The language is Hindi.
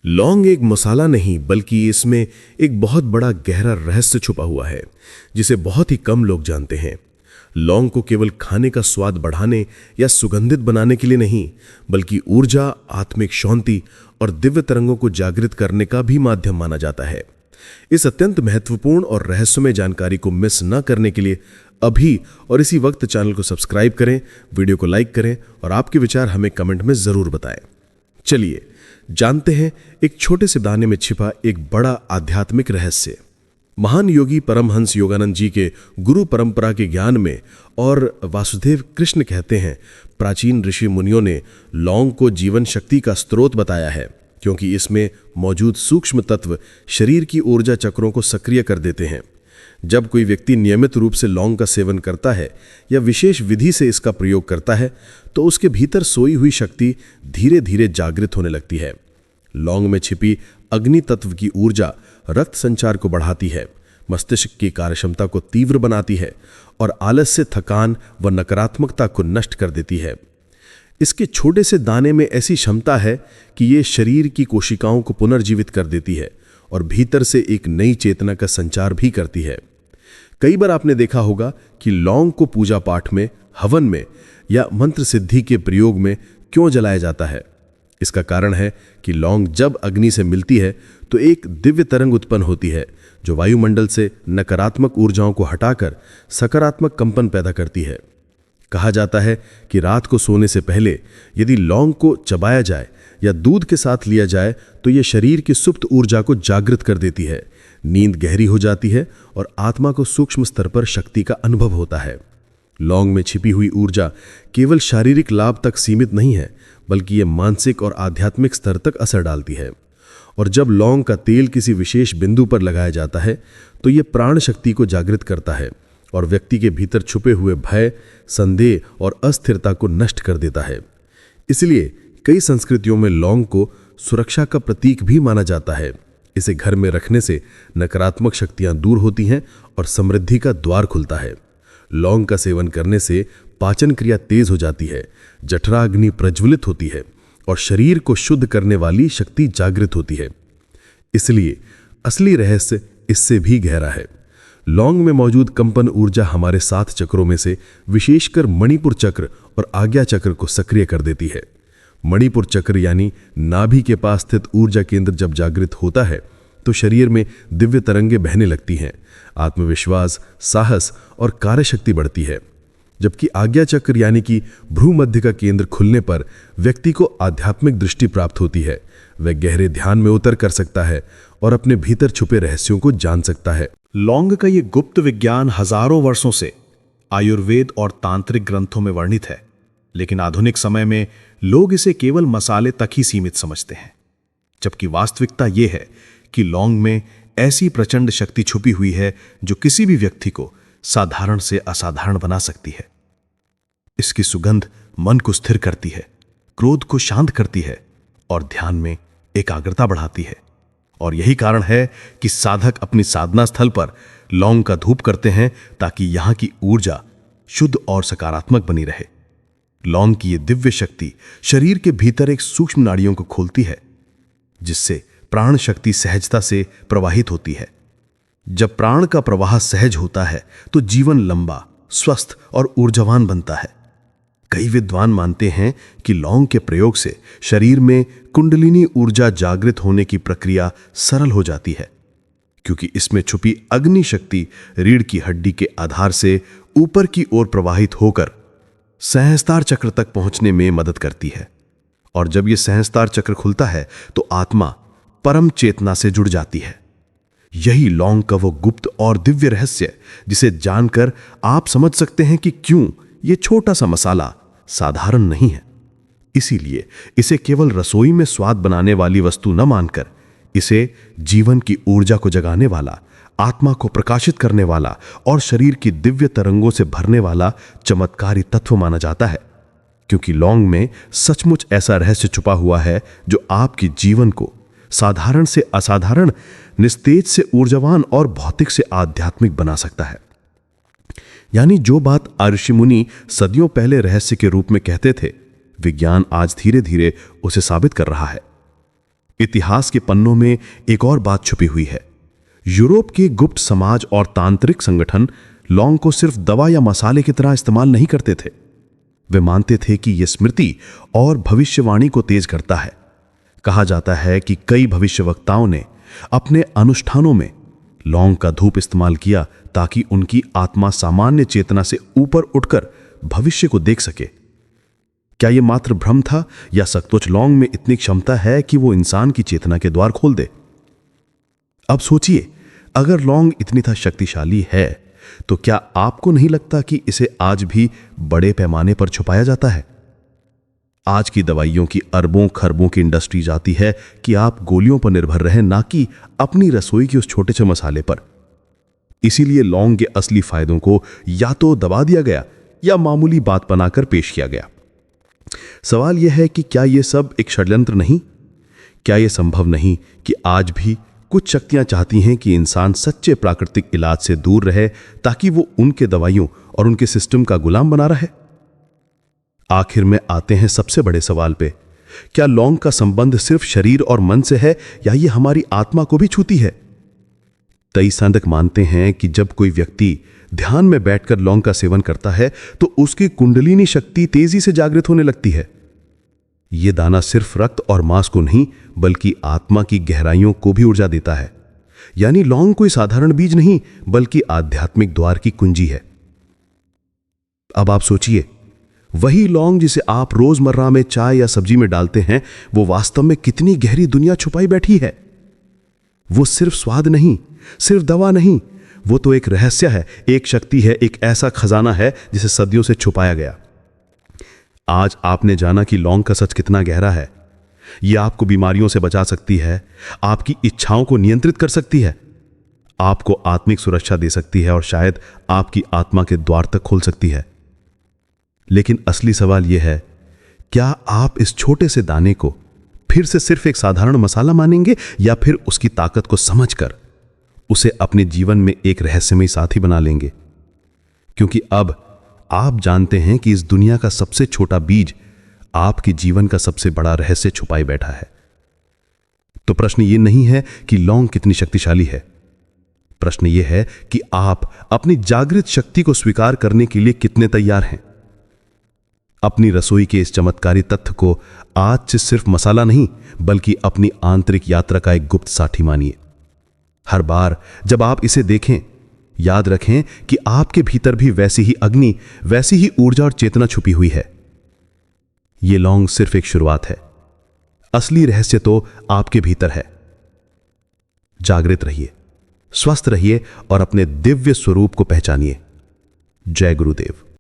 लौंग एक मसाला नहीं बल्कि इसमें एक बहुत बड़ा गहरा रहस्य छुपा हुआ है जिसे बहुत ही कम लोग जानते हैं। लौंग को केवल खाने का स्वाद बढ़ाने या सुगंधित बनाने के लिए नहीं बल्कि ऊर्जा, आत्मिक शांति और दिव्य तरंगों को जागृत करने का भी माध्यम माना जाता है। इस अत्यंत महत्वपूर्ण और रहस्यमय जानकारी को मिस न करने के लिए अभी और इसी वक्त चैनल को सब्सक्राइब करें, वीडियो को लाइक करें और आपके विचार हमें कमेंट में जरूर बताएं। चलिए जानते हैं एक छोटे से दाने में छिपा एक बड़ा आध्यात्मिक रहस्य। महान योगी परमहंस योगानंद जी के गुरु परंपरा के ज्ञान में और वासुदेव कृष्ण कहते हैं, प्राचीन ऋषि मुनियों ने लौंग को जीवन शक्ति का स्रोत बताया है क्योंकि इसमें मौजूद सूक्ष्म तत्व शरीर की ऊर्जा चक्रों को सक्रिय कर देते हैं। जब कोई व्यक्ति नियमित रूप से लौंग का सेवन करता है या विशेष विधि से इसका प्रयोग करता है तो उसके भीतर सोई हुई शक्ति धीरे धीरे जागृत होने लगती है। लौंग में छिपी अग्नि तत्व की ऊर्जा रक्त संचार को बढ़ाती है, मस्तिष्क की कार्यक्षमता को तीव्र बनाती है और आलस्य, थकान व नकारात्मकता को नष्ट कर देती है। इसके छोटे से दाने में ऐसी क्षमता है कि ये शरीर की कोशिकाओं को पुनर्जीवित कर देती है और भीतर से एक नई चेतना का संचार भी करती है। कई बार आपने देखा होगा कि लौंग को पूजा पाठ में, हवन में या मंत्र सिद्धि के प्रयोग में क्यों जलाया जाता है। इसका कारण है कि लौंग जब अग्नि से मिलती है तो एक दिव्य तरंग उत्पन्न होती है जो वायुमंडल से नकारात्मक ऊर्जाओं को हटाकर सकारात्मक कंपन पैदा करती है। कहा जाता है कि रात को सोने से पहले यदि लौंग को चबाया जाए या दूध के साथ लिया जाए तो यह शरीर की सुप्त ऊर्जा को जागृत कर देती है। नींद गहरी हो जाती है और आत्मा को सूक्ष्म स्तर पर शक्ति का अनुभव होता है। लौंग में छिपी हुई ऊर्जा केवल शारीरिक लाभ तक सीमित नहीं है बल्कि यह मानसिक और आध्यात्मिक स्तर तक असर डालती है। और जब लौंग का तेल किसी विशेष बिंदु पर लगाया जाता है तो यह प्राण शक्ति को जागृत करता है और व्यक्ति के भीतर छुपे हुए भय, संदेह और अस्थिरता को नष्ट कर देता है। इसलिए कई संस्कृतियों में लौंग को सुरक्षा का प्रतीक भी माना जाता है। इसे घर में रखने से नकारात्मक शक्तियां दूर होती हैं और समृद्धि का द्वार खुलता है। लौंग का सेवन करने से पाचन क्रिया तेज हो जाती है, जठराग्नि प्रज्वलित होती है और शरीर को शुद्ध करने वाली शक्ति जागृत होती है। इसलिए असली रहस्य इससे भी गहरा है। लौंग में मौजूद कंपन ऊर्जा हमारे 7 चक्रों में से विशेषकर मणिपुर चक्र और आज्ञा चक्र को सक्रिय कर देती है। मणिपुर चक्र यानी नाभि के पास स्थित ऊर्जा केंद्र जब जागृत होता है तो शरीर में दिव्य तरंगे बहने लगती हैं, आत्मविश्वास, साहस और कार्यशक्ति बढ़ती है। जबकि आज्ञा चक्र यानी कि भ्रूमध्य का केंद्र खुलने पर व्यक्ति को आध्यात्मिक दृष्टि प्राप्त होती है। वह गहरे ध्यान में उतर कर सकता है और अपने भीतर छुपे रहस्यों को जान सकता है। लौंग का ये गुप्त विज्ञान हजारों वर्षों से आयुर्वेद और तांत्रिक ग्रंथों में वर्णित है, लेकिन आधुनिक समय में लोग इसे केवल मसाले तक ही सीमित समझते हैं। जबकि वास्तविकता यह है कि लौंग में ऐसी प्रचंड शक्ति छुपी हुई है जो किसी भी व्यक्ति को साधारण से असाधारण बना सकती है। इसकी सुगंध मन को स्थिर करती है, क्रोध को शांत करती है और ध्यान में एकाग्रता बढ़ाती है। और यही कारण है कि साधक अपनी साधना स्थल पर लौंग का धूप करते हैं ताकि यहां की ऊर्जा शुद्ध और सकारात्मक बनी रहे। लौंग की यह दिव्य शक्ति शरीर के भीतर एक सूक्ष्म नाड़ियों को खोलती है जिससे प्राण शक्ति सहजता से प्रवाहित होती है। जब प्राण का प्रवाह सहज होता है तो जीवन लंबा, स्वस्थ और ऊर्जावान बनता है। कई विद्वान मानते हैं कि लौंग के प्रयोग से शरीर में कुंडलिनी ऊर्जा जागृत होने की प्रक्रिया सरल हो जाती है क्योंकि इसमें छुपी अग्नि शक्ति रीढ़ की हड्डी के आधार से ऊपर की ओर प्रवाहित होकर सहस्त्रार चक्र तक पहुंचने में मदद करती है। और जब यह सहस्त्रार चक्र खुलता है तो आत्मा परम चेतना से जुड़ जाती है। यही लौंग का वो गुप्त और दिव्य रहस्य जिसे जानकर आप समझ सकते हैं कि क्यों यह छोटा सा मसाला साधारण नहीं है। इसीलिए इसे केवल रसोई में स्वाद बनाने वाली वस्तु न मानकर इसे जीवन की ऊर्जा को जगाने वाला, आत्मा को प्रकाशित करने वाला और शरीर की दिव्य तरंगों से भरने वाला चमत्कारी तत्व माना जाता है। क्योंकि लौंग में सचमुच ऐसा रहस्य छुपा हुआ है जो आपके जीवन को साधारण से असाधारण, निस्तेज से ऊर्जावान और भौतिक से आध्यात्मिक बना सकता है। यानी जो बात ऋषि मुनि सदियों पहले रहस्य के रूप में कहते थे, विज्ञान आज धीरे धीरे उसे साबित कर रहा है। इतिहास के पन्नों में एक और बात छुपी हुई है। यूरोप के गुप्त समाज और तांत्रिक संगठन लौंग को सिर्फ दवा या मसाले की तरह इस्तेमाल नहीं करते थे। वे मानते थे कि यह स्मृति और भविष्यवाणी को तेज करता है। कहा जाता है कि कई भविष्यवक्ताओं ने अपने अनुष्ठानों में लौंग का धूप इस्तेमाल किया ताकि उनकी आत्मा सामान्य चेतना से ऊपर उठकर भविष्य को देख सके। क्या यह मात्र भ्रम था या सचमुच लौंग में इतनी क्षमता है कि वो इंसान की चेतना के द्वार खोल दे? अब सोचिए, अगर लौंग इतनी शक्तिशाली है तो क्या आपको नहीं लगता कि इसे आज भी बड़े पैमाने पर छुपाया जाता है? आज की दवाइयों की अरबों खरबों की इंडस्ट्री जाती है कि आप गोलियों पर निर्भर रहें, ना कि अपनी रसोई के उस छोटे से मसाले पर। इसीलिए लौंग के असली फायदों को या तो दबा दिया गया या मामूली बात बनाकर पेश किया गया। सवाल यह है कि क्या यह सब एक षड्यंत्र नहीं? क्या यह संभव नहीं कि आज भी कुछ शक्तियां चाहती हैं कि इंसान सच्चे प्राकृतिक इलाज से दूर रहे ताकि वो उनके दवाइयों और उनके सिस्टम का गुलाम बना रहे? आखिर में आते हैं सबसे बड़े सवाल पे, क्या लौंग का संबंध सिर्फ शरीर और मन से है या ये हमारी आत्मा को भी छूती है? कई साधक मानते हैं कि जब कोई व्यक्ति ध्यान में बैठकर लौंग का सेवन करता है तो उसकी कुंडलिनी शक्ति तेजी से जागृत होने लगती है। यह दाना सिर्फ रक्त और मांस को नहीं बल्कि आत्मा की गहराइयों को भी ऊर्जा देता है। यानी लौंग कोई साधारण बीज नहीं बल्कि आध्यात्मिक द्वार की कुंजी है। अब आप सोचिए, वही लौंग जिसे आप रोजमर्रा में चाय या सब्जी में डालते हैं, वो वास्तव में कितनी गहरी दुनिया छुपाई बैठी है। वो सिर्फ स्वाद नहीं, सिर्फ दवा नहीं, वो तो एक रहस्य है, एक शक्ति है, एक ऐसा खजाना है जिसे सदियों से छुपाया गया। आज आपने जाना कि लौंग का सच कितना गहरा है। यह आपको बीमारियों से बचा सकती है, आपकी इच्छाओं को नियंत्रित कर सकती है, आपको आत्मिक सुरक्षा दे सकती है और शायद आपकी आत्मा के द्वार तक खोल सकती है। लेकिन असली सवाल यह है, क्या आप इस छोटे से दाने को फिर से सिर्फ एक साधारण मसाला मानेंगे या फिर उसकी ताकत को समझकर उसे अपने जीवन में एक रहस्यमय साथी बना लेंगे? क्योंकि अब आप जानते हैं कि इस दुनिया का सबसे छोटा बीज आपके जीवन का सबसे बड़ा रहस्य छुपाए बैठा है। तो प्रश्न यह नहीं है कि लौंग कितनी शक्तिशाली है, प्रश्न यह है कि आप अपनी जागृत शक्ति को स्वीकार करने के लिए कितने तैयार हैं। अपनी रसोई के इस चमत्कारी तथ्य को आज से सिर्फ मसाला नहीं बल्कि अपनी आंतरिक यात्रा का एक गुप्त साथी मानिए। हर बार जब आप इसे देखें, याद रखें कि आपके भीतर भी वैसी ही अग्नि, वैसी ही ऊर्जा और चेतना छुपी हुई है। यह लौंग सिर्फ एक शुरुआत है, असली रहस्य तो आपके भीतर है। जागृत रहिए, स्वस्थ रहिए और अपने दिव्य स्वरूप को पहचानिए। जय गुरुदेव।